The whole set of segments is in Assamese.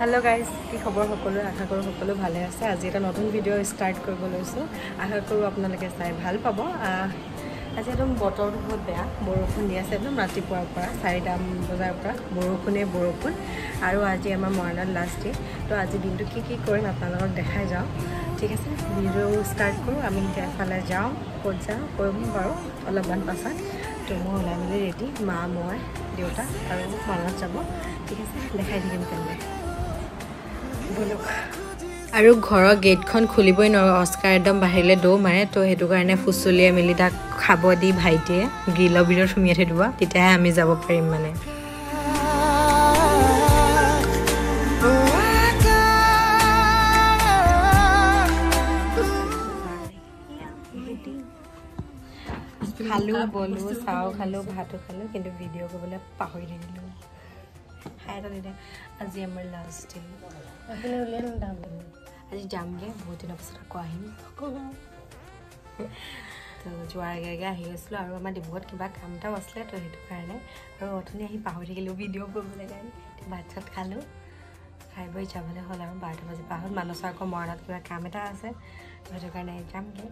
हेलो गाइज की खबर सकलो आशा करूँ सकलो भाले आछे। आज এটা নতুন ভিডিও স্টাर्ट কৰিব লৈছোঁ। আশা কৰোঁ আপোনালোকে চাই ভাল পাব। আজি একদম বতৰটো বহুত বেয়া, বৰষুণ দি আছে একদম ৰাতিপুৱাৰ পৰা 4টা বজাৰ পৰা বৰষুণ আৰু আজি আমাৰ মৰ্ণিং লাষ্ট ডে। তো আজি দিনটো কি কৰিম আপোনালোকক দেখাই যাওঁ, ঠিক আছে। ভিডিও স্টাৰ্ট কৰোঁ। আমি এতিয়া এফালে যাওঁ, ক'ত যাওঁ কৰিম বাৰু অলপমান পাছত। তো মই ওলাই মেলি ৰেডি, মা মই দেউতা আৰু মনত যাব, ঠিক আছে। দেখাই থাকিম কেনেকৈ আৰু ঘৰৰ গেটখন খুলিবই নোৱাৰোঁ, অস্কাৰ একদম বাহিৰলৈ দৌ মাৰে। তো সেইটো কাৰণে ফুচুলিয়াই মেলি তাক খাব দি ভাইটিয়ে গ্ৰিলৰ ভিতৰত সুমিয়াই থৈ দিব, তেতিয়াহে আমি যাব পাৰিম মানে। খালোঁ বলো চাও খালোঁ ভাতো খালোঁ, কিন্তু ভিডিঅ' কৰিবলৈ পাহৰি থাকিলোঁ। খাই এটা দিলে আজি আমাৰ লাষ্ট ডে। আপুনি উলিয়াই নাযাম আজি যামগৈ, বহুত দিনৰ পিছত আকৌ আহিম। তো যোৱাৰ আগে আগে আহি গৈছিলোঁ আৰু আমাৰ ডিব্ৰুগড়ত কিবা কাম এটাও আছিলে, তো সেইটো কাৰণে আৰু অথনি আহি পাহৰি থাকিলোঁ ভিডিঅ' কৰিবলৈ কাৰণে। ভাত চাত খালোঁ, খাই বৈ যাবলৈ হ'ল আৰু 12টা বাজি পাৰ হ'ল। মানসৰ আকৌ মৰণত কিবা কাম এটা আছে, তো সেইটো কাৰণে যামগৈ।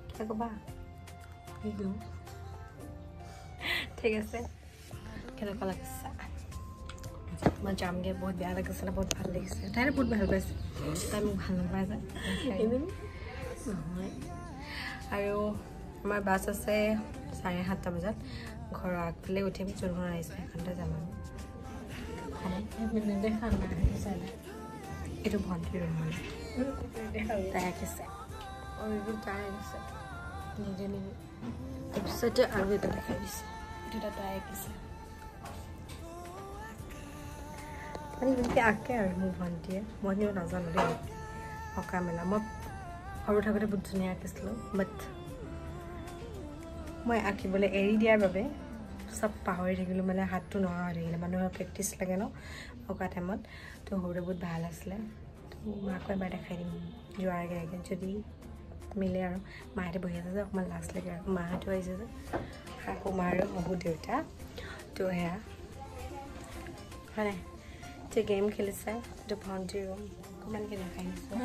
কিবা ক'বা ঠিক আছে। কেনেকুৱা লাগিছে মই যামগৈ, বহুত বেয়া লাগিছে না বহুত ভাল লাগিছে। তাইৰে বহুত ভাল পাইছে, তাই মোক ভাল নাপায় যে নহয়। আৰু আমাৰ বাছ আছে 7:30 বজাত। ঘৰৰ আগফালে উঠিম, যোনখন আহিছে সেইখনতে যাম আৰু। এইটো ভণ্টিৰ ৰুম মানে, তাই আঁকিছে তাই আঁকিছে নিজে নিজে। তাৰপিছতে আৰু এটা দেখাই দিছে, এইটো তাই আঁকিছে মানে যেনেকৈ আঁকে আৰু মোৰ ভণ্টিয়ে। মই কিন্তু নাজানো দেই অঁকা মেলা। মই সৰু থাকোঁতে বহুত ধুনীয়া আঁকিছিলোঁ, বাট মই আঁকিবলৈ এৰি দিয়াৰ বাবে চব পাহৰি থাকিলোঁ, মানে হাতটো নহা হৈ থাকিলে। মানুহৰ প্ৰেক্টিচ লাগে ন অঁকা টাইমত। তো সৰুতে বহুত ভাল আছিলে। তো মই আকৌ এবাৰ দেখাই দিম যোৱাৰ আগে আগে, যদি মিলে আৰু। মাহঁতে বহি আছে যে অকণমান লাজ লাগে আৰু। মাহঁতো আহিছে যে, শাহু মা আৰু শহু দেউতা। তো সেয়া হয় নাই, যে গেম খেলিছে। এইটো ভণ্টিৰ ৰুম, অকণমানকৈ দেখাই দিছোঁ।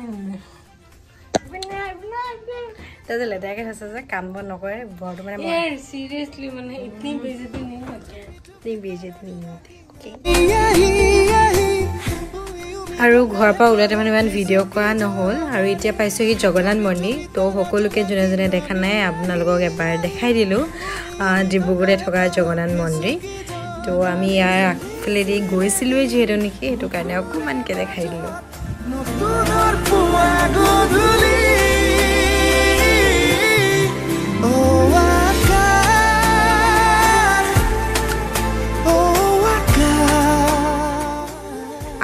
তাই যে লেতেৰাকৈ থৈছে যে, কাম বন নকৰে ঘৰটো মানে। চিৰিয়াছলি মানে আৰু ঘৰৰ পৰা ওলাওঁতে মানে ইমান ভিডিঅ' কৰা নহ'ল। আৰু এতিয়া পাইছোঁহি জগন্নাথ মন্দিৰ। তো সকলোকে যোনে যোনে দেখা নাই আপোনালোকক এবাৰ দেখাই দিলোঁ ডিব্ৰুগড়তে থকা জগন্নাথ মন্দিৰ। তো আমি ইয়াৰ আগফালেদি গৈছিলোঁৱেই যিহেতু নেকি, সেইটো কাৰণে অকণমানকৈ দেখাই দিলোঁ।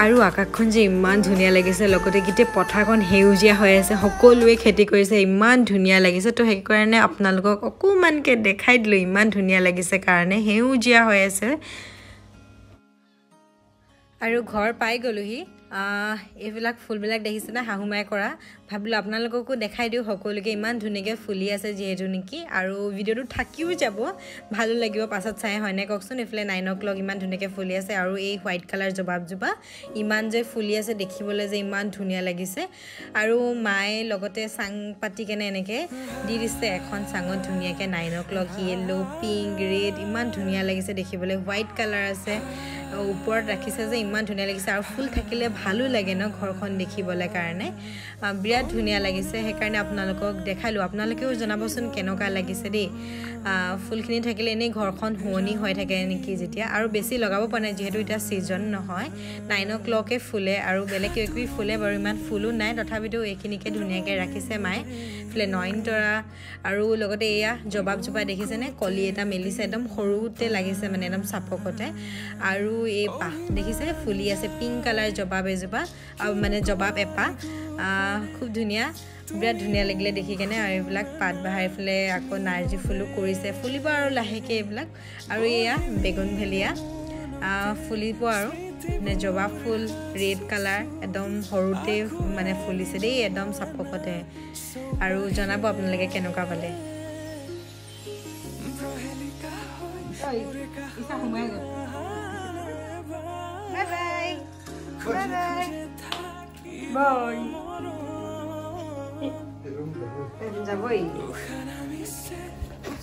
আৰু আকাশখন যে ইমান ধুনীয়া লাগিছে, লগতে গোটেই পথাৰখন সেউজীয়া হৈ আছে, সকলোৱে খেতি কৰিছে, ইমান ধুনীয়া লাগিছে। তো সেইকাৰণে আপোনালোকক অকণমানকৈ দেখাই দিলোঁ, ইমান ধুনীয়া লাগিছে কাৰণে সেউজীয়া হৈ আছে। আৰু ঘৰ পাই গ'লোহি। এইবিলাক ফুলবিলাক দেখিছে না শাহু মায়ে কৰা, ভাবিলোঁ আপোনালোককো দেখাই দিওঁ। সকলোকে ইমান ধুনীয়াকৈ ফুলি আছে যিহেতু নেকি, আৰু ভিডিঅ'টো থাকিও যাব, ভালো লাগিব পাছত চাই, হয়নে কওকচোন। এইফালে 9 o'clock ইমান ধুনীয়াকৈ ফুলি আছে, আৰু এই হোৱাইট কালাৰ জবাবজোপা ইমান যে ফুলি আছে, দেখিবলৈ যে ইমান ধুনীয়া লাগিছে। আৰু মায়ে লগতে চাং পাতি কেনে এনেকৈ দি দিছে এখন চাঙত ধুনীয়াকৈ 9 o'clock, য়েল্লো, পিংক, ৰেড, ইমান ধুনীয়া লাগিছে দেখিবলৈ। হোৱাইট কালাৰ আছে, ওপৰত ৰাখিছে যে ইমান ধুনীয়া লাগিছে। আৰু ফুল থাকিলে ভালো লাগে ন ঘৰখন দেখিবলৈ কাৰণে, বিৰাট ধুনীয়া লাগিছে। সেইকাৰণে আপোনালোকক দেখালোঁ, আপোনালোকেও জনাবচোন কেনেকুৱা লাগিছে দেই। ফুলখিনি থাকিলে এনেই ঘৰখন শুৱনি হৈ থাকে নেকি যেতিয়া। আৰু বেছি লগাব পৰা নাই যিহেতু এতিয়া ছিজন নহয়, 9 o'clock ফুলে আৰু বেলেগ কিবা কিবি ফুলে বাৰু, ইমান ফুলো নাই। তথাপিতো এইখিনিকে ধুনীয়াকৈ ৰাখিছে মায়ে। এইফালে নয়নতৰা আৰু লগতে এয়া জবাবজোপা দেখিছেনে, কলি এটা মেলিছে, একদম সৰুতে লাগিছে মানে, একদম চাপকতে। আৰু এই পাহ দেখিছে ফুলি আছে, পিংক কালাৰ জবাব এজোপা, আৰু মানে জবাব এপাহ, খুব ধুনীয়া, বিৰাট ধুনীয়া লাগিলে দেখি কেনে। আৰু এইবিলাক পাত বাহাৰ, এইফালে আকৌ নাৰ্জী ফুলো কৰিছে, ফুলিব আৰু লাহেকৈ এইবিলাক। আৰু এয়া বেগুন ভেলিয়া ফুলিব আৰু মানে জবাব ফুল ৰেড কালাৰ, একদম সৰুতে মানে ফুলিছে দেই, একদম চাপকতে। আৰু জনাব আপোনালোকে কেনেকুৱা পালে। Bye bye. বাই যাবই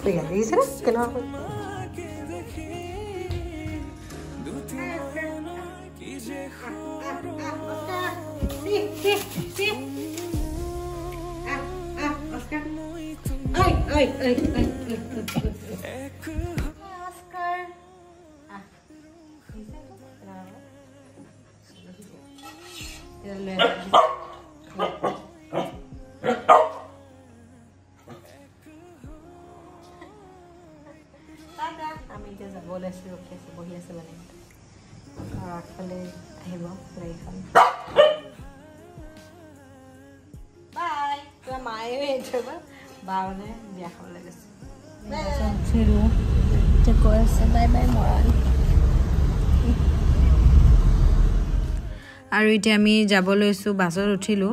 ঠিক আছে কেন আমি এতিয়া যাব ওলাইছোঁ ৰখি আছোঁ বহি আছে মানে আগফালে আহিব গাড়ীখন বাই তোমাৰ মায়েও এইটো বা মানে বিয়া খাবলৈ গৈছে কৈ আছে বাই বাই মৰাণ আৰু এতিয়া আমি যাব লৈছোঁ বাছত উঠিলোঁ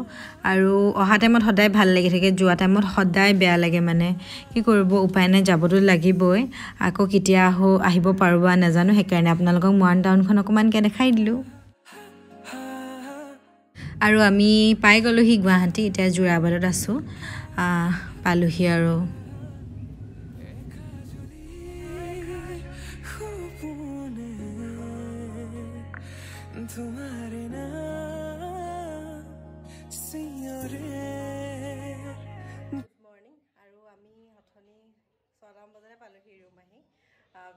আৰু অহা টাইমত সদায় ভাল লাগি থাকে যোৱা টাইমত সদায় বেয়া লাগে মানে কি কৰিব উপায় নাই যাবতো লাগিবই আকৌ কেতিয়া আহিব পাৰোঁ বা নাজানো সেইকাৰণে আপোনালোকক মৰাণ টাউনখন অকণমানকৈ দেখাই দিলোঁ আৰু আমি পাই গ'লোহি গুৱাহাটী এতিয়া যোৰাবাটত আছোঁ পালোহি আৰু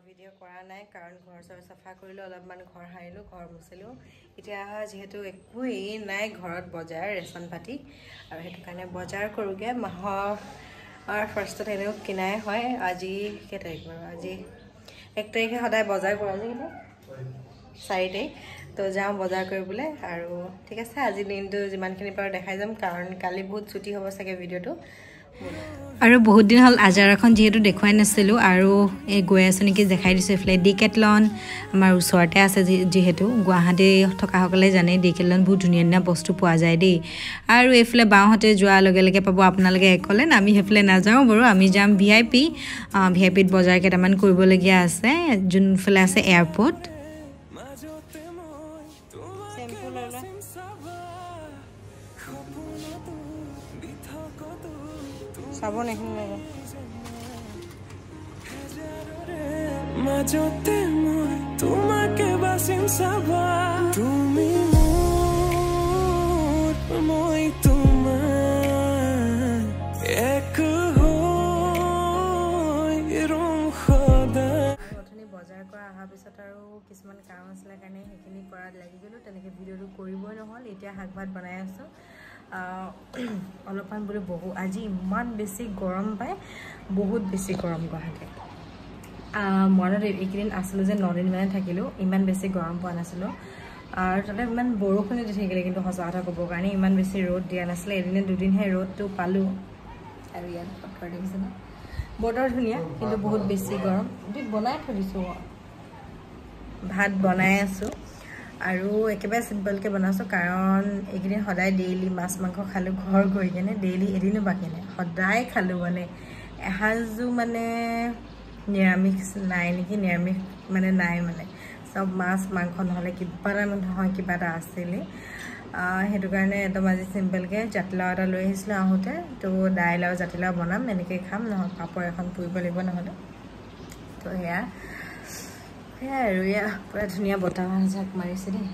ভিডিঅ' কৰা নাই কাৰণ ঘৰ চৰ চাফা কৰিলোঁ অলপমান ঘৰ সাৰিলোঁ ঘৰ মুচিলোঁ এতিয়া যিহেতু একোৱেই নাই ঘৰত বজাৰ ৰেচন পাতি আৰু সেইটো কাৰণে বজাৰ কৰোঁগৈ মাহৰ ফাৰ্ষ্টত এনেও কিনাই হয় আজি কেই তাৰিখ বাৰু আজি 1 তাৰিখে সদায় বজাৰ কৰা যায় কিন্তু 4 তাৰিখ তো যাওঁ বজাৰ কৰিবলৈ আৰু ঠিক আছে আজি দিনটো যিমানখিনি পাৰোঁ দেখাই যাম কাৰণ কালি বহুত ছুটি হ'ব চাগে ভিডিঅ'টো আৰু বহুত দিন হ'ল আজাৰাখন যিহেতু দেখুৱাই নাছিলোঁ আৰু এই গৈ আছোঁ নেকি দেখাই দিছোঁ এইফালে ডিকেটলন আমাৰ ওচৰতে আছে যিহেতু গুৱাহাটী থকাসকলে জানে ডিকেটলন বহুত ধুনীয়া ধুনীয়া বস্তু পোৱা যায় দেই আৰু এইফালে বাওঁহাতে যোৱাৰ লগে লগে পাব আপোনালোকে একলেন আমি সেইফালে নাযাওঁ বাৰু আমি যাম ভিআইপিত বজাৰ কেইটামান কৰিবলগীয়া আছে যোনফালে আছে এয়াৰপৰ্ট চাবন এখন মাজতে মই তোমাকে বাচিম চাবা তুমি মোৰ মই তোমাৰ এক হৈ ৰম সদায় অথনি বজাৰ কৰা অহাৰ পিছত আৰু কিছুমান কাম আছিলে কাৰণে সেইখিনি কৰাত লাগি গ'লোঁ তেনেকৈ ভিডিঅ'টো কৰিবই নহ'ল এতিয়া শাক ভাত বনাই আছোঁ অলপমান বোলে আজি ইমান বেছি গৰম পায় বহুত বেছি গৰম গুৱাহাটীত মনত এইকেইদিন আছিলোঁ যে 9 দিন মানে থাকিলোঁ ইমান বেছি গৰম পোৱা নাছিলোঁ আৰু তাতে ইমান বৰষুণে দি থাকিলে কিন্তু সঁচা কথা ক'বৰ কাৰণে ইমান বেছি ৰ'দ দিয়া নাছিলে এদিনে দুদিনহে ৰ'দটো পালোঁ আৰু ইয়াত বতৰ দেখিছে ন বতৰ ধুনীয়া কিন্তু বহুত বেছি গৰম বনাই থৈ দিছোঁ ভাত বনাই আছোঁ আৰু একেবাৰে চিম্পলকৈ বনাইছোঁ কাৰণ এইকেইদিন সদায় ডেইলি মাছ মাংস খালোঁ ঘৰ গৈ কিনে ডেইলি এদিনো বাকী নাই সদায় খালোঁ মানে এসাঁজো মানে নিৰামিষ নাই নেকি নিৰামিষ মানে নাই মানে চব মাছ মাংস নহ'লে কিবা এটা নহয় কিবা এটা আছিলে সেইটো কাৰণে একদম আজি চিম্পলকৈ জাতিলাও এটা লৈ আহিছিলোঁ আহোঁতে তো দাইল আৰু জাতিলাও বনাম এনেকৈ খাম নহয় পাপৰ এখন পুৰিব লাগিব নহ'লে তো সেয়াই আৰু এয়া পুৰা ধুনীয়া বতাহ জাক মাৰিছে দেই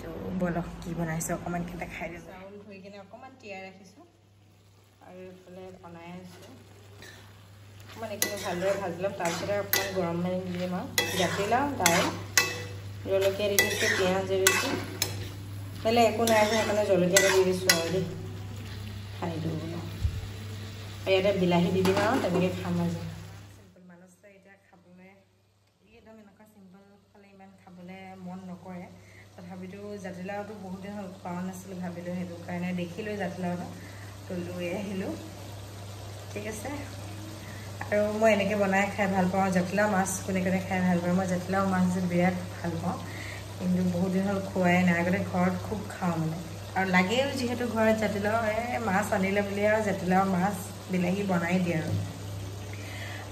তো বলক কি বনাইছোঁ অকণমানকৈ দেখাই দিওঁ চাউল ধুই কিনে অকণমান তিয়াই ৰাখিছোঁ আৰু এইফালে বনাই আছোঁ অকণমান এইখিনি ভালদৰে ভাজি ল'ম তাৰপিছতে অকণমান গৰম পানী দি দিম আৰু জাতিলাও দাইল জলকীয়া দি দিছোঁ পিঁয়াজ দি দিছোঁ বেলেগ একো নাই সেইকাৰণে জলকীয়া দি দিছোঁ আৰু দেই খাই দিওঁ বোলো ইয়াতে বিলাহী দি দিম আৰু তেনেকৈ খাম আজি চিম্পল মানুহ এতিয়া খাবলৈ একদম এনেকুৱা চিম্পল খালে ইমান খাবলৈ মন নকৰে তথাপিতো জাতিলাওটো বহুত দিন হ'ল খোৱা নাছিলোঁ ভাবিলোঁ সেইটো কাৰণে দেখিলোঁ জাতিলাওটো তো লৈ আহিলোঁ ঠিক আছে আৰু মই এনেকৈ বনাই খাই ভাল পাওঁ জাতিলাও মাছ কোনে কোনে খাই ভাল পাওঁ মই জাতিলাও মাছ বিৰাট ভাল পাওঁ কিন্তু বহুত দিন হ'ল খোৱাই নাই আগতে ঘৰত খুব খাওঁ মানে আৰু লাগেও যিহেতু ঘৰত জাতিলাও মাছ আনিলে বুলি আৰু জাতিলাও মাছ বিলাহী বনাই দিয়ে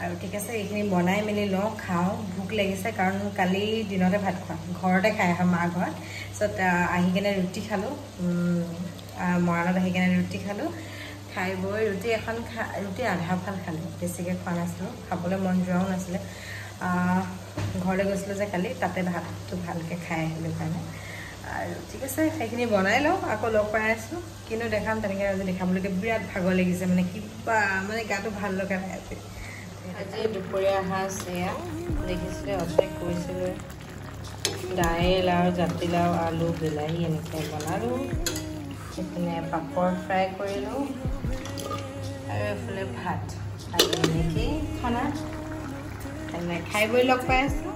আৰু ঠিক আছে এইখিনি বনাই মেলি লওঁ খাওঁ ভোক লাগিছে কাৰণ কালি দিনতে ভাত খোৱা ঘৰতে খাই আহা মাৰ ঘৰত পিছত আহি কেনে ৰুটি খালোঁ মৰাণত আহি কেনে ৰুটি খালোঁ খাই বৈ ৰুটি এখন ৰুটি আধা ফাল খালোঁ বেছিকৈ খোৱা নাছিলোঁ খাবলৈ মন যোৱাও নাছিলে ঘৰলৈ গৈছিলোঁ যে কালি তাতে ভাতটো ভালকৈ খাই আহিলোঁ কাৰণে আৰু ঠিক আছে সেইখিনি বনাই লওঁ আকৌ লগ পাই আছোঁ কিন্তু দেখাম তেনেকৈ আজি দেখাবলৈকে বিৰাট ভাগৰ লাগিছে মানে কিবা মানে গাটো ভাল লগা নাই আজি দুপৰীয়া সাজ এয়া দেখিছিলে অথনি কৈছিলোঁ দাইল আৰু জাতিলাও আলু বিলাহী এনেকৈ বনালোঁ এইপিনে পাপৰ ফ্ৰাই কৰিলোঁ আৰু এইফালে ভাত আৰু এনেকেই খানা খাই বৈ লগ পাই আছোঁ